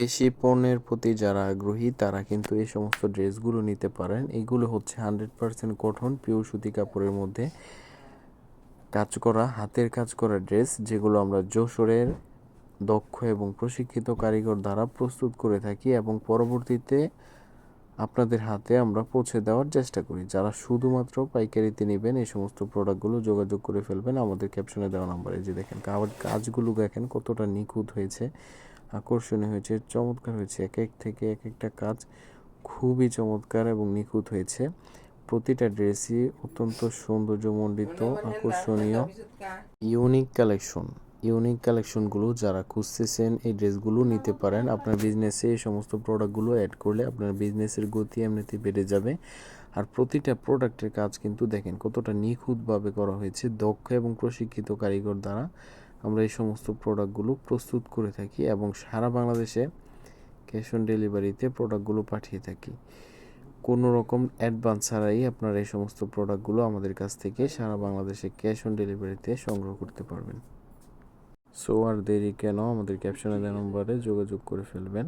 দেশি পণ্যের প্রতি যারা আগ্রহী তারা কিন্তু এই সমস্ত ড্রেসগুলো নিতে পারেন। এগুলো হচ্ছে 100% কটন পিওর সুতি কাপড়ের মধ্যে কাজ করা, হাতের কাজ করা ড্রেস, যেগুলো আমরা যশোরের দক্ষ এবং প্রশিক্ষিত কারিগর দ্বারা প্রস্তুত করে থাকি এবং পরবর্তীতে আপনাদের হাতে আমরা পৌঁছে দেওয়ার চেষ্টা করি। যারা শুধুমাত্র পাইকারিতে নেবেন এই সমস্ত প্রোডাক্টগুলো যোগাযোগ করে ফেলবেন আমাদের ক্যাপশনে দেওয়া নাম্বারে। যে দেখেন কাজগুলো দেখেন কতটা নিখুঁত হয়েছে, আকর্ষণীয় হয়েছে, চমৎকার হয়েছে। এক এক থেকে এক একটা কাজ খুবই চমৎকার এবং নিখুঁত হয়েছে। প্রতিটা ড্রেসই অত্যন্ত সৌন্দর্যমণ্ডিত, আকর্ষণীয়, ইউনিক কালেকশনগুলো যারা খুঁজতেছেন এই ড্রেসগুলো নিতে পারেন। আপনার বিজনেসে এই সমস্ত প্রোডাক্টগুলো অ্যাড করলে আপনার বিজনেসের গতি এমনিতেই বেড়ে যাবে। আর প্রতিটা প্রোডাক্টের কাজ কিন্তু দেখেন কতটা নিখুঁতভাবে করা হয়েছে। দক্ষ এবং প্রশিক্ষিত কারিগর দ্বারা আমরা এই সমস্ত প্রোডাক্টগুলো প্রস্তুত করে থাকি এবং সারা বাংলাদেশে ক্যাশ অন ডেলিভারিতে প্রোডাক্টগুলো পাঠিয়ে থাকি। কোনো রকম অ্যাডভান্স ছাড়াই আপনারা এই সমস্ত প্রোডাক্টগুলো আমাদের কাছ থেকে সারা বাংলাদেশে ক্যাশ অন ডেলিভারিতে সংগ্রহ করতে পারবেন। সো আর দেরি কেন, আমাদের ক্যাপশনে দেওয়া নম্বরে যোগাযোগ করে ফেলবেন।